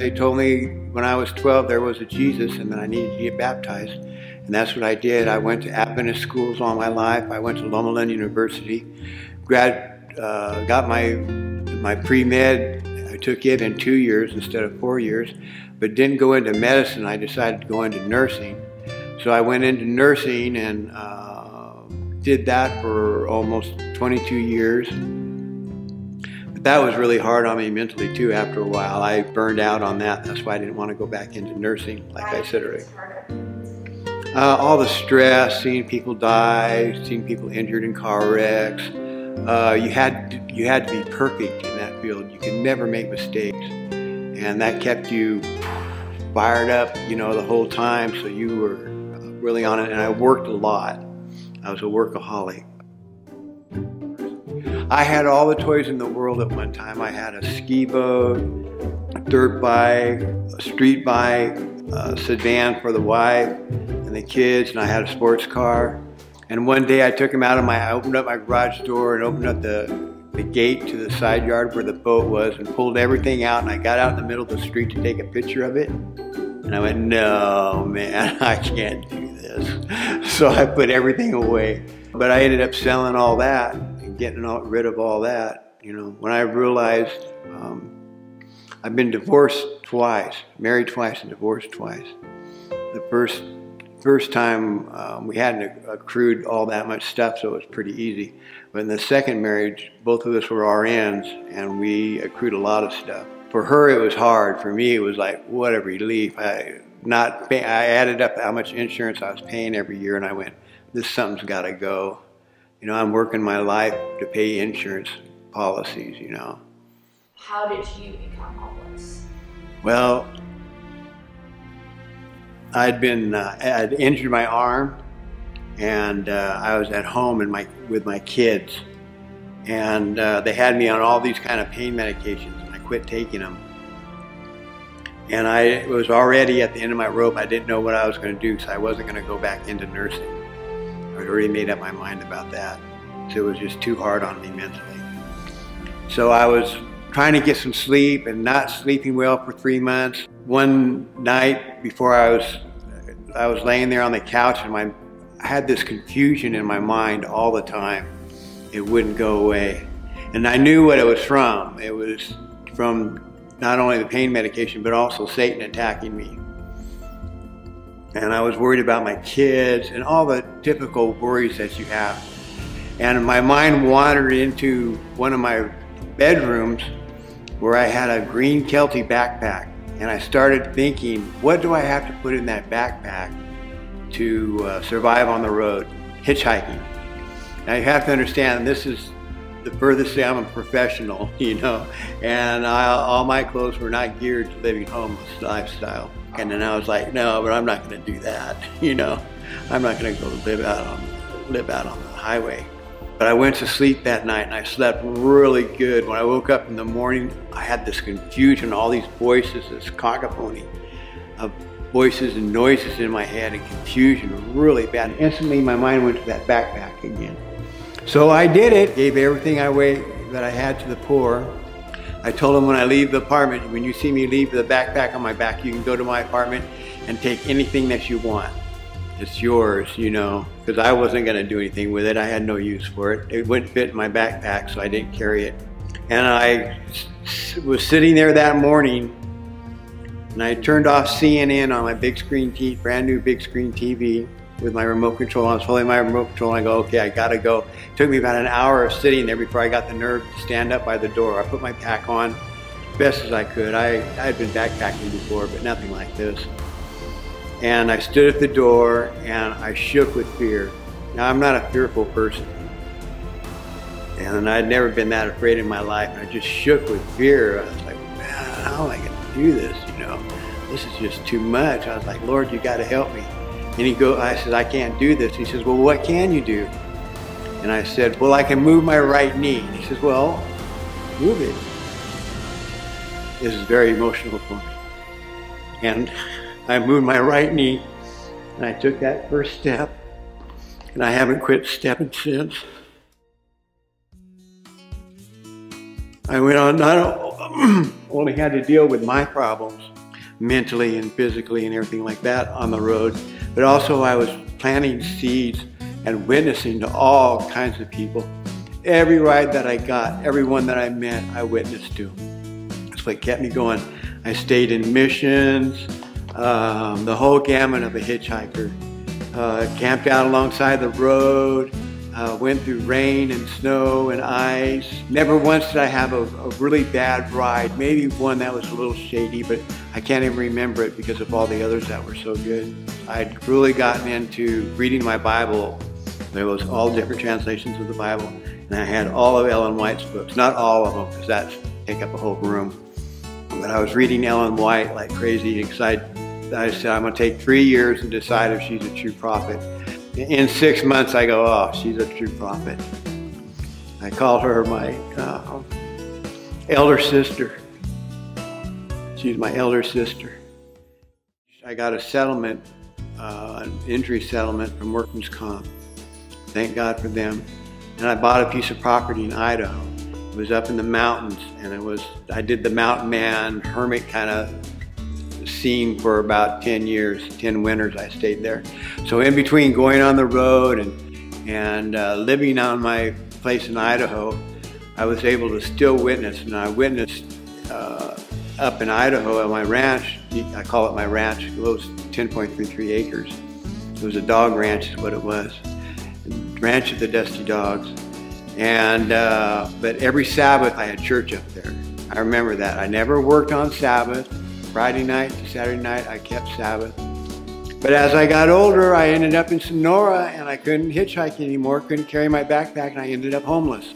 They told me when I was 12 there was a Jesus and that I needed to get baptized. And that's what I did. I went to Adventist schools all my life. I went to Loma University, got my pre-med. I took it in 2 years instead of 4 years, but didn't go into medicine. I decided to go into nursing. So I went into nursing and did that for almost 22 years. But that was really hard on me mentally too after a while. I burned out on that. That's why I didn't want to go back into nursing, like I said earlier. All the stress, seeing people die, seeing people injured in car wrecks. You had to be perfect in that field. You could never make mistakes. And that kept you fired up, you know, the whole time. So you were really on it. And I worked a lot. I was a workaholic. I had all the toys in the world at one time. I had a ski boat, a dirt bike, a street bike, a sedan for the wife and the kids, and I had a sports car. And one day I took him out of I opened up my garage door and opened up the gate to the side yard where the boat was and pulled everything out, and I got out in the middle of the street to take a picture of it. And I went, no, man, I can't do this. So I put everything away. But I ended up selling all that and getting rid of all that. You know, when I realized I've been divorced twice, married twice and divorced twice. The first time we hadn't accrued all that much stuff, so it was pretty easy. But in the second marriage, both of us were RNs and we accrued a lot of stuff. For her, it was hard. For me, it was like, what a relief. I added up how much insurance I was paying every year and I went, something's got to go. You know, I'm working my life to pay insurance policies, you know. How did you become homeless? Well, I'd injured my arm, and I was at home with my kids, and they had me on all these kind of pain medications, and I quit taking them. And I was already at the end of my rope. I didn't know what I was going to do, so I wasn't going to go back into nursing. I'd already made up my mind about that, so it was just too hard on me mentally. So I was trying to get some sleep and not sleeping well for 3 months. One night before I was laying there on the couch and I had this confusion in my mind all the time. It wouldn't go away. And I knew what it was from. It was from not only the pain medication, but also Satan attacking me. And I was worried about my kids and all the typical worries that you have. And my mind wandered into one of my bedrooms where I had a green Kelty backpack. And I started thinking, what do I have to put in that backpack to survive on the road, hitchhiking? Now you have to understand, this is the furthest thing. I'm a professional, you know, and all my clothes were not geared to living homeless lifestyle. And then I was like, no, but I'm not going to do that, you know. I'm not going to go live out on the highway. But I went to sleep that night and I slept really good. When I woke up in the morning, I had this confusion, all these voices, this cacophony of voices and noises in my head, and confusion really bad. And instantly my mind went to that backpack again. So I did it, gave everything that I had to the poor. I told them when I leave the apartment, when you see me leave the backpack on my back, you can go to my apartment and take anything that you want. It's yours, you know, because I wasn't going to do anything with it. I had no use for it. It wouldn't fit in my backpack, so I didn't carry it. And I was sitting there that morning, and I turned off CNN on my big screen TV, brand new big screen TV with my remote control. I was holding my remote control, and I go, okay, I got to go. It took me about an hour of sitting there before I got the nerve to stand up by the door. I put my pack on as best as I could. I had been backpacking before, but nothing like this. And I stood at the door and I shook with fear. Now, I'm not a fearful person. And I'd never been that afraid in my life. And I just shook with fear. I was like, man, how am I going to do this? You know, this is just too much. I was like, Lord, you got to help me. And I said, I can't do this. He says, well, what can you do? And I said, well, I can move my right knee. And he says, well, move it. This is very emotional for me. And I moved my right knee, and I took that first step, and I haven't quit stepping since. I went on, not only had to deal with my problems, mentally and physically and everything like that on the road. But also I was planting seeds and witnessing to all kinds of people. Every ride that I got, everyone that I met, I witnessed to. That's what kept me going. I stayed in missions, the whole gamut of a hitchhiker. Camped out alongside the road, went through rain and snow and ice. Never once did I have a really bad ride. Maybe one that was a little shady, but I can't even remember it because of all the others that were so good. I'd really gotten into reading my Bible. There was all different translations of the Bible, and I had all of Ellen White's books. Not all of them, because that take up a whole room. But I was reading Ellen White like crazy, excited. I said, I'm going to take 3 years and decide if she's a true prophet. In 6 months, I go, oh, she's a true prophet. I call her my elder sister. She's my elder sister. I got a settlement, an injury settlement from Workman's Comp. Thank God for them. And I bought a piece of property in Idaho. It was up in the mountains, and I did the mountain man, hermit kind of scene for about 10 years, 10 winters I stayed there. So in between going on the road and living on my place in Idaho, I was able to still witness, and I witnessed up in Idaho at my ranch. I call it my ranch. It was 10.33 acres. It was a dog ranch is what it was. Ranch of the Dusty Dogs. And but every Sabbath I had church up there. I remember that. I never worked on Sabbath. Friday night to Saturday night I kept Sabbath. But as I got older, I ended up in Sonora, and I couldn't hitchhike anymore, couldn't carry my backpack, and I ended up homeless,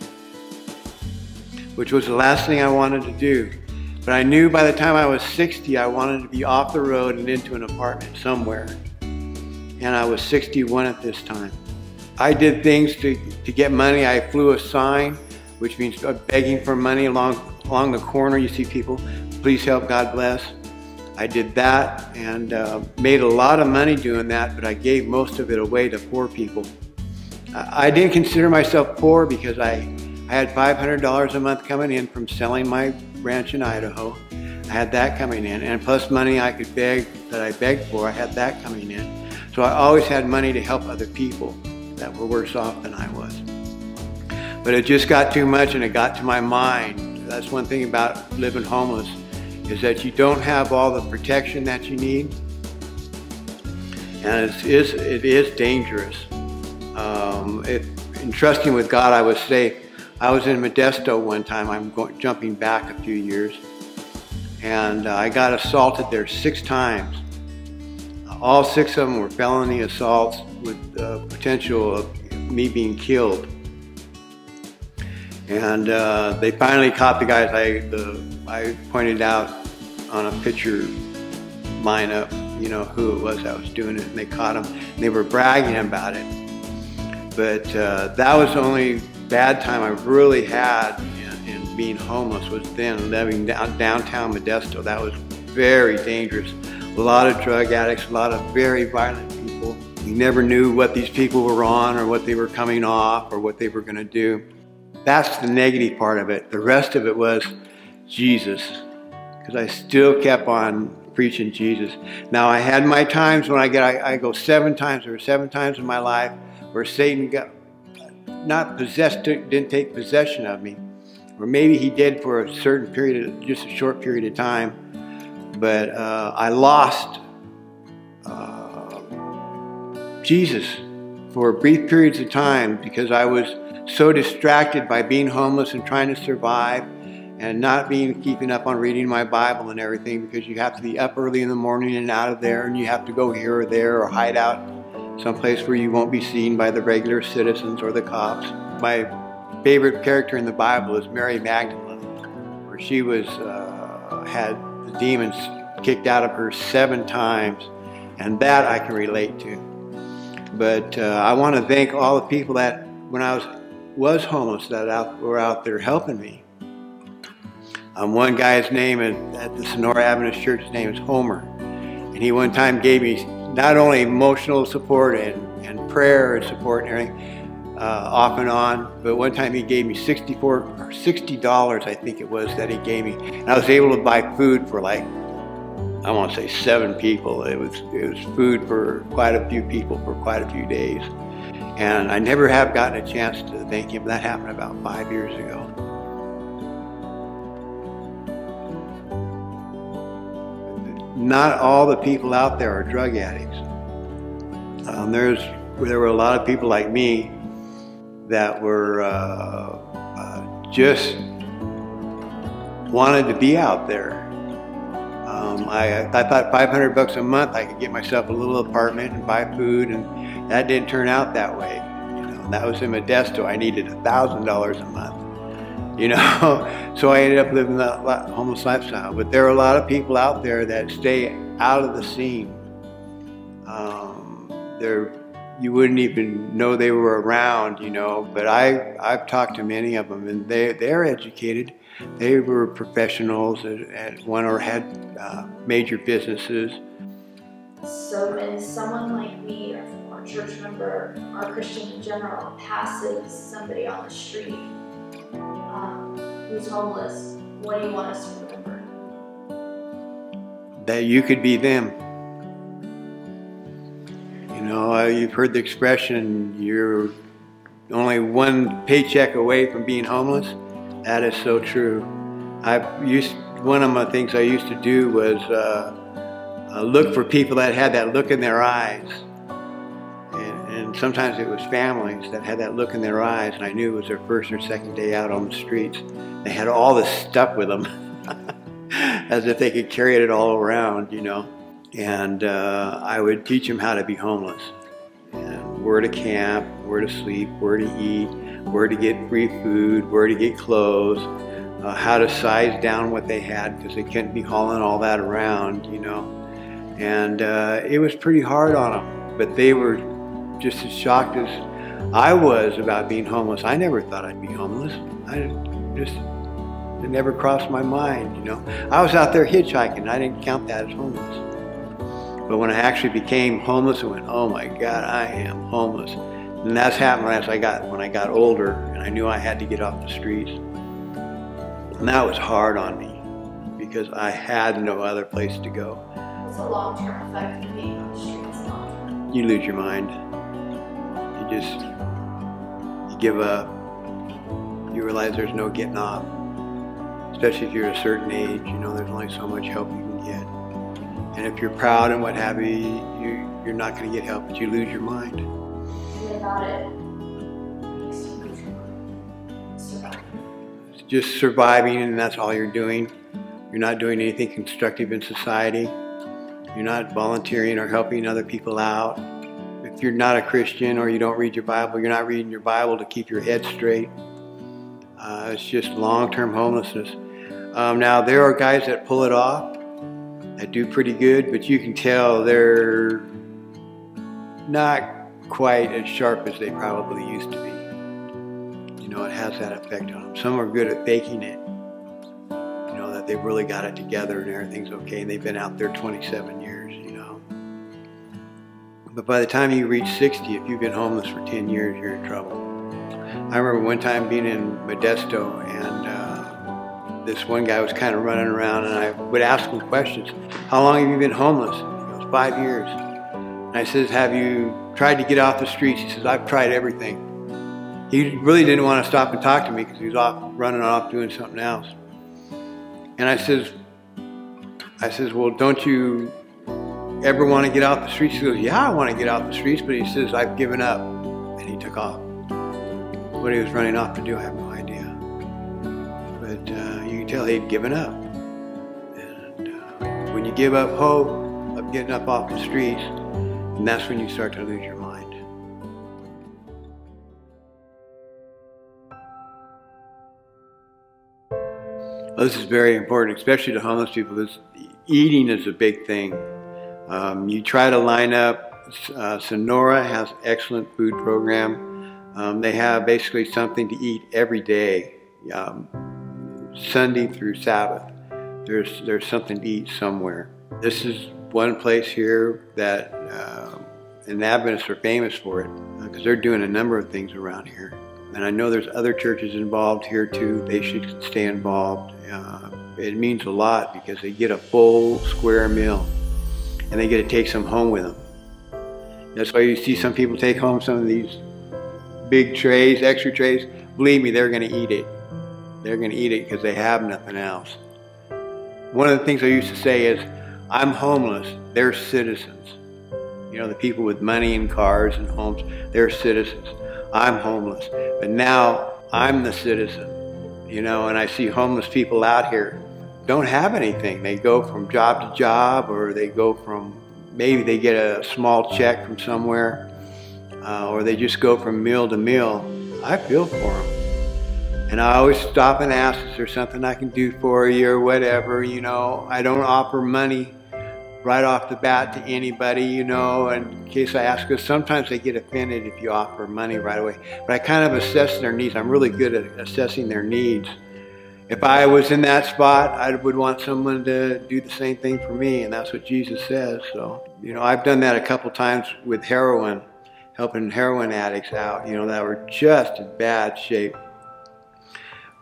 which was the last thing I wanted to do. But I knew by the time I was 60, I wanted to be off the road and into an apartment somewhere. And I was 61 at this time. I did things to get money. I flew a sign, which means begging for money along the corner. You see people, please help, God bless. I did that and made a lot of money doing that, but I gave most of it away to poor people. I didn't consider myself poor because I had $500 a month coming in from selling my ranch in Idaho. I had that coming in, and plus money I could beg that I begged for, I had that coming in. So I always had money to help other people that were worse off than I was. But it just got too much, and it got to my mind. That's one thing about living homeless, is that you don't have all the protection that you need, and it is dangerous. In trusting with God, I was safe. I was in Modesto one time. I'm jumping back a few years, and I got assaulted there 6 times. All 6 of them were felony assaults with potential of me being killed. And they finally caught the guys I pointed out on a picture lineup, you know, who it was that was doing it, and they caught them. And they were bragging about it. But that was the only bad time I really had in being homeless, was then living downtown Modesto. That was very dangerous. A lot of drug addicts, a lot of very violent people. You never knew what these people were on or what they were coming off or what they were going to do. That's the negative part of it. The rest of it was Jesus, because I still kept on preaching Jesus. Now I had my times when I go 7 times. There were 7 times in my life where Satan didn't take possession of me. Or maybe he did for a certain period, just a short period of time. But I lost Jesus for brief periods of time because I was so distracted by being homeless and trying to survive and not keeping up on reading my Bible and everything, because you have to be up early in the morning and out of there, and you have to go here or there or hide out someplace where you won't be seen by the regular citizens or the cops. My favorite character in the Bible is Mary Magdalene, where she was had the demons kicked out of her 7 times, and that I can relate to. But I want to thank all the people that when I was homeless that were out there helping me. One guy's name at the Sonora Adventist Church, his name is Homer, and he one time gave me not only emotional support and prayer and support and everything, off and on, but one time he gave me $60, I think it was, that he gave me, and I was able to buy food for like I want to say 7 people. It was food for quite a few people for quite a few days. And I never have gotten a chance to thank him. That happened about 5 years ago. Not all the people out there are drug addicts. There were a lot of people like me that were just wanted to be out there. I thought 500 bucks a month I could get myself a little apartment and buy food, and that didn't turn out that way. You know, that was in Modesto. I needed $1,000 a month. You know, so I ended up living that homeless lifestyle. But there are a lot of people out there that stay out of the scene. You wouldn't even know they were around, you know. But I've talked to many of them, and they're educated. They were professionals at one or had major businesses. So when someone like me or a church member or Christian in general passes somebody on the street who's homeless, what do you want us to remember? That you could be them. You know, you've heard the expression, you're only one paycheck away from being homeless. That is so true. One of the things I used to do was look for people that had that look in their eyes. And sometimes it was families that had that look in their eyes, and I knew it was their first or second day out on the streets. They had all this stuff with them, as if they could carry it all around, you know. And I would teach them how to be homeless, and where to camp, where to sleep, where to eat, where to get free food, where to get clothes, how to size down what they had, because they couldn't be hauling all that around, you know. And it was pretty hard on them, but they were just as shocked as I was about being homeless. I never thought I'd be homeless. It never crossed my mind, you know. I was out there hitchhiking. I didn't count that as homeless. But when I actually became homeless, I went, oh my God, I am homeless. And that's happened when I got older, and I knew I had to get off the streets. And that was hard on me because I had no other place to go. What's the long-term effect of being on the streets long-term? You lose your mind. You give up. You realize there's no getting off. Especially if you're at a certain age, you know, there's only so much help you can get. And if you're proud and what have you, you're not going to get help, but you lose your mind. About it makes you lose your mind. Surviving. It's just surviving, and that's all you're doing. You're not doing anything constructive in society. You're not volunteering or helping other people out. If you're not a Christian or you don't read your Bible, you're not reading your Bible to keep your head straight. It's just long-term homelessness. Now, there are guys that pull it off, that do pretty good, but you can tell they're not quite as sharp as they probably used to be. You know, it has that effect on them. Some are good at faking it. You know, that they've really got it together and everything's okay, and they've been out there 27 years, you know. But by the time you reach 60, if you've been homeless for 10 years, you're in trouble. I remember one time being in Modesto, and this one guy was kind of running around, and I would ask him questions. How long have you been homeless? He goes, 5 years. And I says, have you tried to get off the streets? He says, I've tried everything. He really didn't want to stop and talk to me because he was running off doing something else. And I says, well, don't you ever want to get off the streets? He goes, yeah, I want to get off the streets, but he says, I've given up. And he took off. What he was running off to do, I have no idea. But you can tell he'd given up. And when you give up hope of getting up off the streets, and that's when you start to lose your mind. Well, this is very important, especially to homeless people. Eating is a big thing. You try to line up. Sonora has an excellent food program. They have basically something to eat every day, Sunday through Sabbath. There's something to eat somewhere. This is one place here that, and the Adventists are famous for it because they're doing a number of things around here. And I know there's other churches involved here too. They should stay involved. it means a lot because they get a full square meal and they get to take some home with them. That's why you see some people take home some of these big trays, extra trays. Believe me, they're going to eat it. They're going to eat it because they have nothing else. One of the things I used to say is, I'm homeless, they're citizens. You know, the people with money and cars and homes, they're citizens. I'm homeless, but now I'm the citizen. You know, and I see homeless people out here don't have anything. They go from job to job, or they go from, maybe they get a small check from somewhere, or they just go from meal to meal. I feel for them. And I always stop and ask, is there something I can do for you or whatever, you know. I don't offer money right off the bat to anybody, you know, in case I ask, because sometimes they get offended if you offer money right away. But I kind of assess their needs. I'm really good at assessing their needs. If I was in that spot, I would want someone to do the same thing for me, and that's what Jesus says. So, you know, I've done that a couple times with heroin, helping heroin addicts out, you know, that were just in bad shape.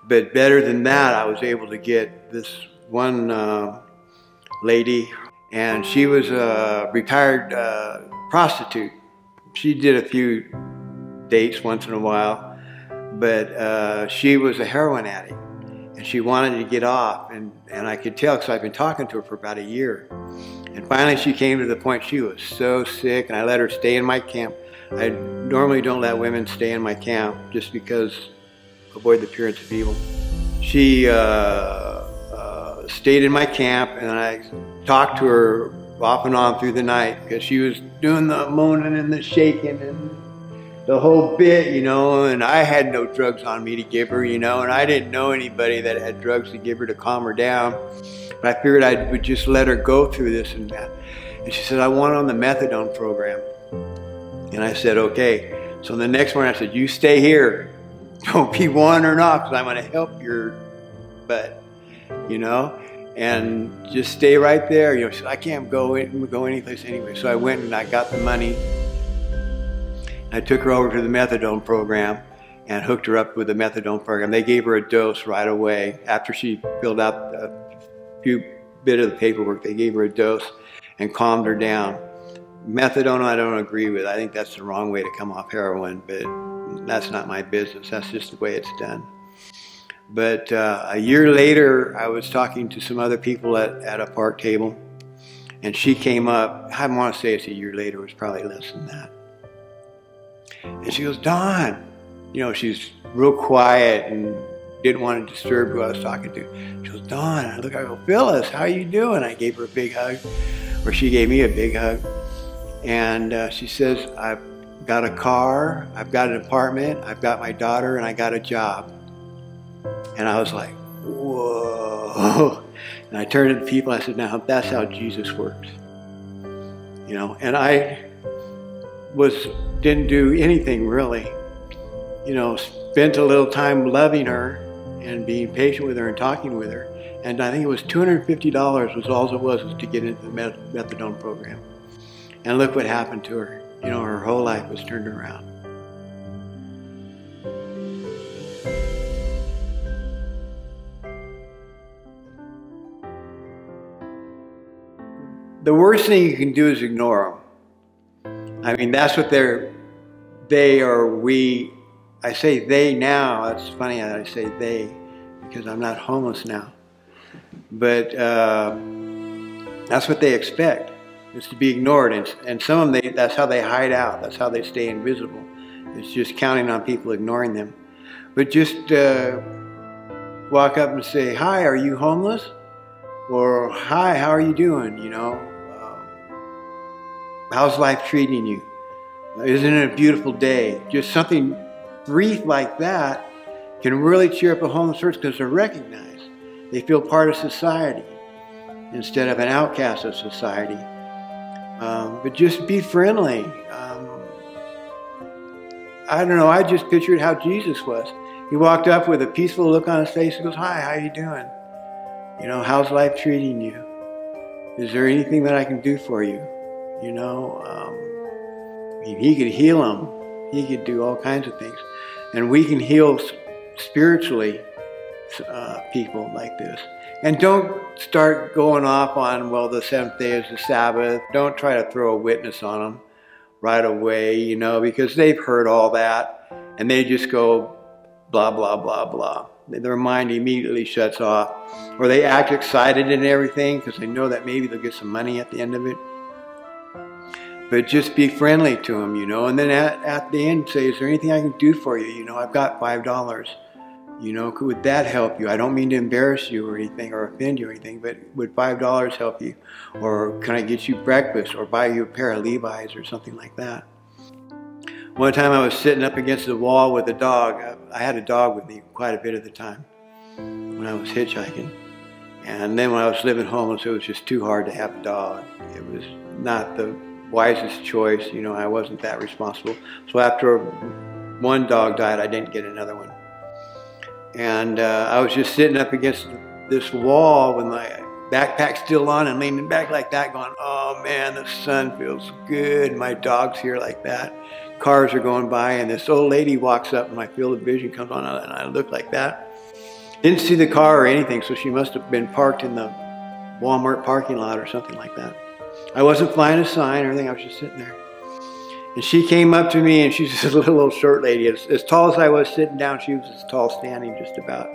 But better than that, I was able to get this one lady, and she was a retired prostitute. She did a few dates once in a while, but she was a heroin addict, and she wanted to get off, and I could tell because I've been talking to her for about a year. And finally she came to the point she was so sick, and I let her stay in my camp. I normally don't let women stay in my camp just because avoid the appearance of evil. She stayed in my camp, and I talked to her off and on through the night because she was doing the moaning and the shaking and the whole bit, you know, and I had no drugs on me to give her, you know, and I didn't know anybody that had drugs to give her to calm her down. But I figured I would just let her go through this and that. And she said, I want on the methadone program. And I said, okay. So the next morning I said, you stay here. Don't be wandering off because I'm going to help your butt, you know, and just stay right there. You know, she said, I can't go anyplace anyway. So I went and I got the money. I took her over to the methadone program and hooked her up with the methadone program. They gave her a dose right away. After she filled out a few bit of the paperwork, they gave her a dose and calmed her down. Methadone I don't agree with. I think that's the wrong way to come off heroin, but that's not my business. That's just the way it's done. But a year later, I was talking to some other people at a park table, and she came up. I want to say it's a year later. It was probably less than that. And she goes, Don, you know, she's real quiet and didn't want to disturb who I was talking to. She goes, Don, I go, Phyllis, how you doing? I gave her a big hug, or she gave me a big hug. And she says, I've got a car, I've got an apartment, I've got my daughter, and I got a job. And I was like, whoa. And I turned to the people, I said, now that's how Jesus works. You know, and I didn't do anything really. You know, spent a little time loving her and being patient with her and talking with her. And I think it was $250 was all it was to get into the methadone program. And look what happened to her. You know, her whole life was turned around. The worst thing you can do is ignore them. I mean, that's what I say they now. It's funny that I say they because I'm not homeless now. But that's what they expect, is to be ignored. And some of them, that's how they hide out. That's how they stay invisible. It's just counting on people ignoring them. But just walk up and say, hi, are you homeless? Or, hi, how are you doing? You know, how's life treating you? Isn't it a beautiful day? Just something brief like that can really cheer up a homeless person because they're recognized. They feel part of society instead of an outcast of society. But just be friendly. I don't know, I just pictured how Jesus was. He walked up with a peaceful look on his face and goes, hi, how you doing? You know, how's life treating you? Is there anything that I can do for you? You know, he could heal them. He could do all kinds of things. And we can heal spiritually people like this. And don't start going off on, well, the seventh day is the Sabbath. Don't try to throw a witness on them right away, you know, because they've heard all that and they just go blah, blah, blah, blah. Their mind immediately shuts off, or they act excited and everything because they know that maybe they'll get some money at the end of it. But just be friendly to them, you know, and then at the end say, is there anything I can do for you? You know, I've got $5. You know, would that help you? I don't mean to embarrass you or anything or offend you or anything, but would $5 help you? Or can I get you breakfast or buy you a pair of Levi's or something like that? One time I was sitting up against the wall with a dog. I had a dog with me quite a bit of the time when I was hitchhiking. And then when I was living homeless, it was just too hard to have a dog. It was not the wisest choice, you know, I wasn't that responsible. So after one dog died, I didn't get another one. And I was just sitting up against this wall with my backpack still on and leaning back like that going, oh man, the sun feels good. My dog's here like that. Cars are going by and this old lady walks up and my field of vision comes on and I look like that. Didn't see the car or anything, so she must have been parked in the Walmart parking lot or something like that. I wasn't flying a sign or anything, I was just sitting there. And she came up to me and she's just a little old short lady. As tall as I was sitting down, she was as tall standing just about.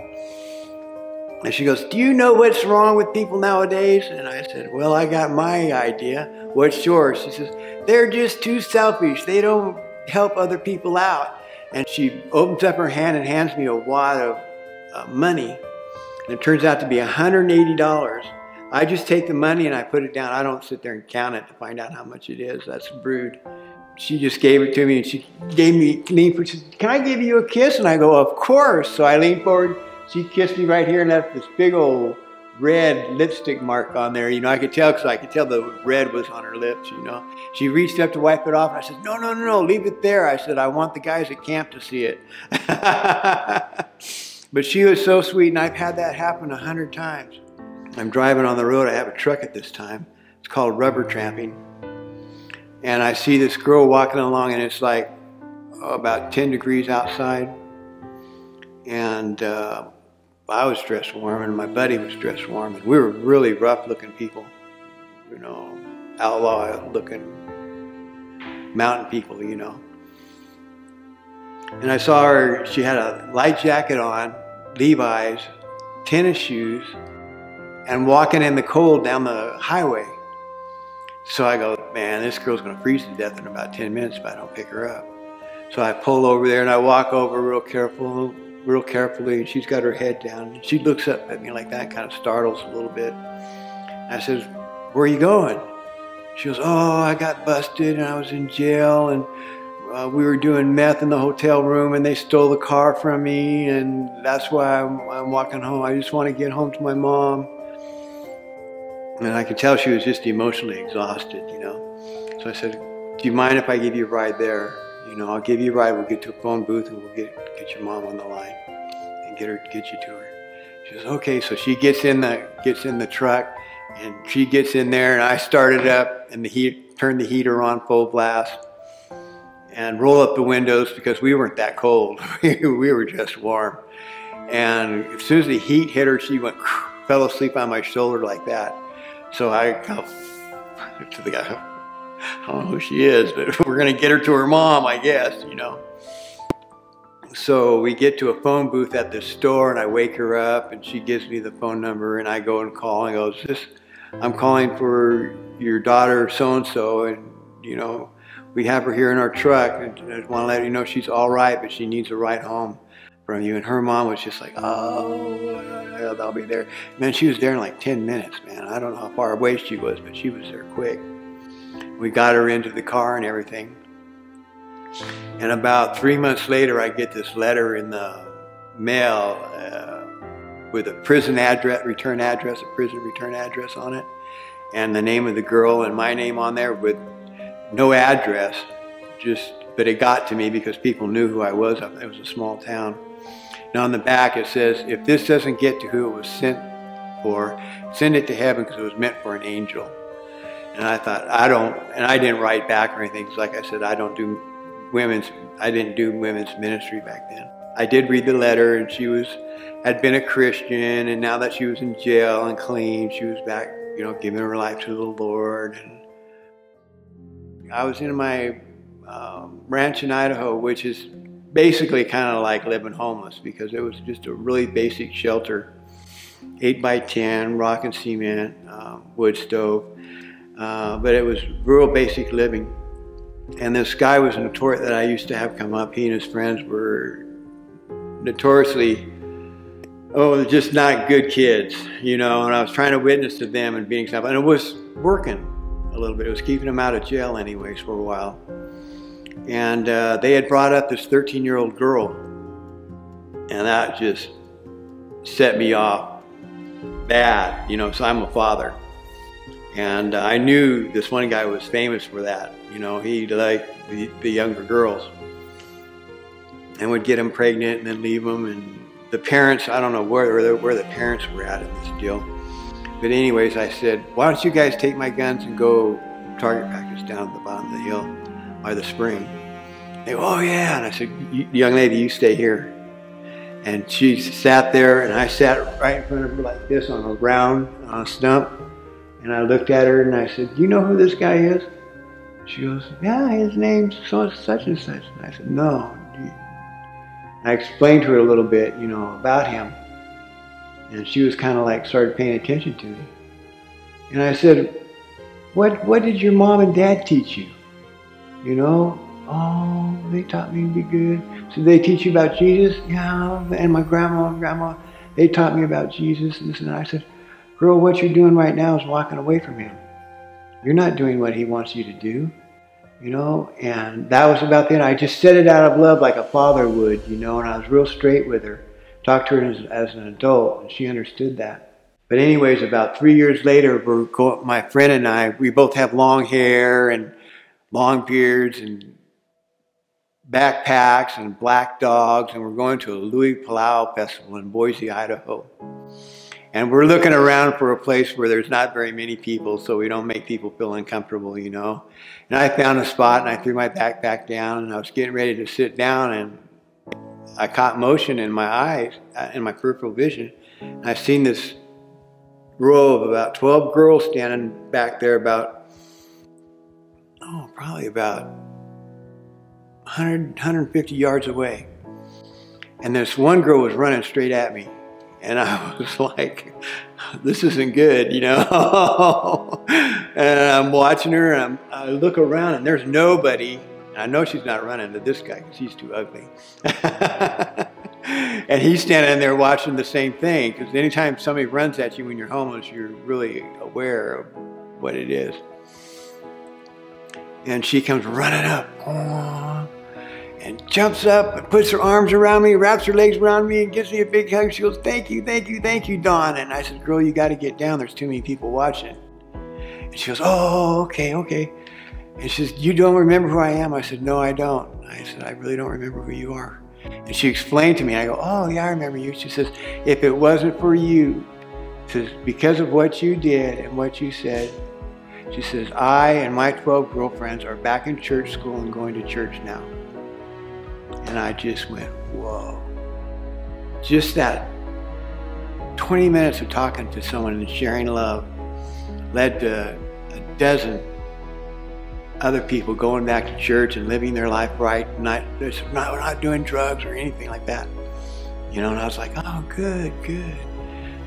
And she goes, do you know what's wrong with people nowadays? And I said, well, I got my idea. What's yours? She says, they're just too selfish. They don't help other people out. And she opens up her hand and hands me a wad of money. And it turns out to be $180. I just take the money and I put it down. I don't sit there and count it to find out how much it is. That's rude. She just gave it to me and she leaned forward. She said, can I give you a kiss? And I go, of course. So I leaned forward. She kissed me right here and left this big old red lipstick mark on there. You know, I could tell because I could tell the red was on her lips, you know. She reached up to wipe it off. And I said, no, no, no, no, leave it there. I said, I want the guys at camp to see it. But she was so sweet, and I've had that happen 100 times. I'm driving on the road. I have a truck at this time. It's called rubber tramping. And I see this girl walking along, and it's like about 10 degrees outside. And I was dressed warm, and my buddy was dressed warm. And we were really rough-looking people, you know, outlaw-looking mountain people, you know. And I saw her, she had a light jacket on, Levi's, tennis shoes, and walking in the cold down the highway. So I go, man, this girl's gonna freeze to death in about 10 minutes if I don't pick her up. So I pull over there and I walk over real carefully, and she's got her head down. She looks up at me like that, kind of startles a little bit. I says, where are you going? She goes, oh, I got busted and I was in jail, and we were doing meth in the hotel room and they stole the car from me, and that's why I'm walking home. I just want to get home to my mom. And I could tell she was just emotionally exhausted, you know. So I said, do you mind if I give you a ride there? You know, I'll give you a ride. We'll get to a phone booth and we'll get your mom on the line and get you to her. She says, okay. So she gets in the truck and she gets in there, and I started up and turned the heater on full blast and roll up the windows because we weren't that cold. We were just warm. And as soon as the heat hit her, she fell asleep on my shoulder like that. So I go to the guy, I don't know who she is, but we're going to get her to her mom, I guess, you know. So we get to a phone booth at the store, and I wake her up, and she gives me the phone number, and I go and call, and goes, I'm calling for your daughter so-and-so, and, you know, we have her here in our truck, and I want to let you know she's all right, but she needs a ride home from you. And her mom was just like, oh, I'll be there. And then she was there in like 10 minutes, man. I don't know how far away she was, but she was there quick. We got her into the car and everything. And about 3 months later, I get this letter in the mail with a prison return address on it, and the name of the girl and my name on there with no address, but it got to me because people knew who I was. It was a small town. And on the back it says, if this doesn't get to who it was sent for, send it to heaven because it was meant for an angel. And I thought, I didn't write back or anything, because like I said, I didn't do women's ministry back then. I did read the letter, and she had been a Christian, and now that she was in jail and clean, she was back, you know, giving her life to the Lord. And I was in my ranch in Idaho, which is basically kind of like living homeless, because it was just a really basic shelter, 8 by 10, rock and cement, wood stove, but it was real basic living. And this guy was notorious that I used to have come up. He and his friends were notoriously, just not good kids, you know, and I was trying to witness to them and being an example, and it was working a little bit. It was keeping them out of jail anyways for a while. And they had brought up this 13-year-old girl, and that just set me off bad, you know, so I'm a father. And I knew this one guy was famous for that. You know, he liked the younger girls and would get them pregnant and then leave them. And the parents, I don't know where the parents were at in this deal. But anyways, I said, why don't you guys take my guns and go target practice down at the bottom of the hill by the spring? They go, oh yeah. And I said, young lady, you stay here. And she sat there, and I sat right in front of her like this on a ground, on a stump. And I looked at her and I said, do you know who this guy is? She goes, yeah, his name's such and such. And I said, no. I explained to her a little bit, you know, about him. And she was kind of like, started paying attention to me. And I said, what did your mom and dad teach you? You know, oh, they taught me to be good. So they teach you about Jesus? Yeah, and my grandma, they taught me about Jesus. And this and that. I said, girl, what you're doing right now is walking away from him. You're not doing what he wants you to do, you know. And that was about the end. I just said it out of love like a father would, you know, and I was real straight with her. Talked to her as an adult, and she understood that. But anyways, about 3 years later, my friend and I, we both have long hair and long beards and backpacks and black dogs, and we're going to a Louis Palau festival in Boise, Idaho. And we're looking around for a place where there's not very many people, so we don't make people feel uncomfortable, you know. And I found a spot, and I threw my backpack down, and I was getting ready to sit down, and I caught motion in my eyes, in my peripheral vision. And I seen this row of about 12 girls standing back there about, probably about 100, 150 yards away. And this one girl was running straight at me. And I was like, this isn't good, you know. And I'm watching her, and I look around, and there's nobody. And I know she's not running to this guy because he's too ugly. And he's standing there watching the same thing, because anytime somebody runs at you when you're homeless, you're really aware of what it is. And she comes running up. And jumps up and puts her arms around me, wraps her legs around me, and gives me a big hug. She goes, thank you, thank you, thank you, Don. And I said, girl, you got to get down. There's too many people watching. And she goes, oh, okay, okay. And she says, you don't remember who I am? I said, no, I don't. I said, I really don't remember who you are. And she explained to me. I go, oh, yeah, I remember you. She says, if it wasn't for you, she says, because of what you did and what you said, she says, I and my 12 girlfriends are back in church school and going to church now. And I just went, whoa. Just that 20 minutes of talking to someone and sharing love led to a dozen other people going back to church and living their life right. We're not doing drugs or anything like that. You know, and I was like, oh, good, good.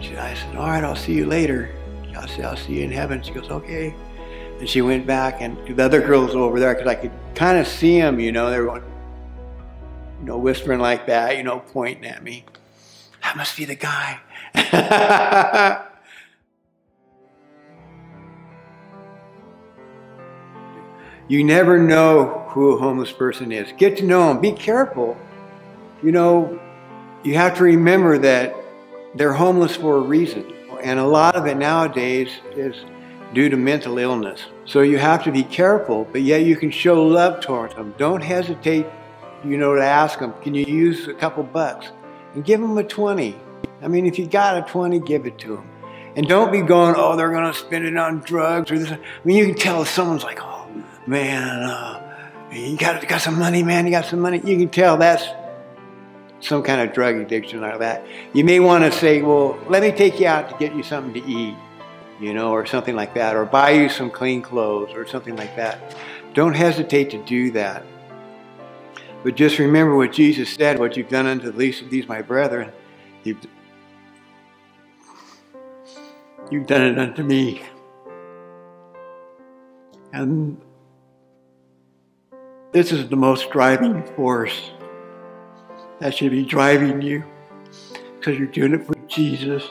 I said, all right, I'll see you later. I'll see you in heaven. She goes, okay. And she went back, and the other girls over there, because I could kind of see them, you know, they were going, you know, whispering like that, you know, pointing at me. That must be the guy. You never know who a homeless person is. Get to know them. Be careful. You know, you have to remember that they're homeless for a reason. And a lot of it nowadays is due to mental illness. So you have to be careful, but yet you can show love towards them. Don't hesitate, you know, to ask them, can you use a couple bucks? And give them a 20. I mean, if you got a 20, give it to them. And don't be going, oh, they're going to spend it on drugs or this. I mean, you can tell if someone's like, oh, man, you got some money, man, you got some money. You can tell that's some kind of drug addiction like that, you may want to say, well, let me take you out to get you something to eat, you know, or something like that, or buy you some clean clothes or something like that. Don't hesitate to do that. But just remember what Jesus said, what you've done unto the least of these my brethren, you've done it unto me. And this is the most driving force that should be driving you, because you're doing it for Jesus.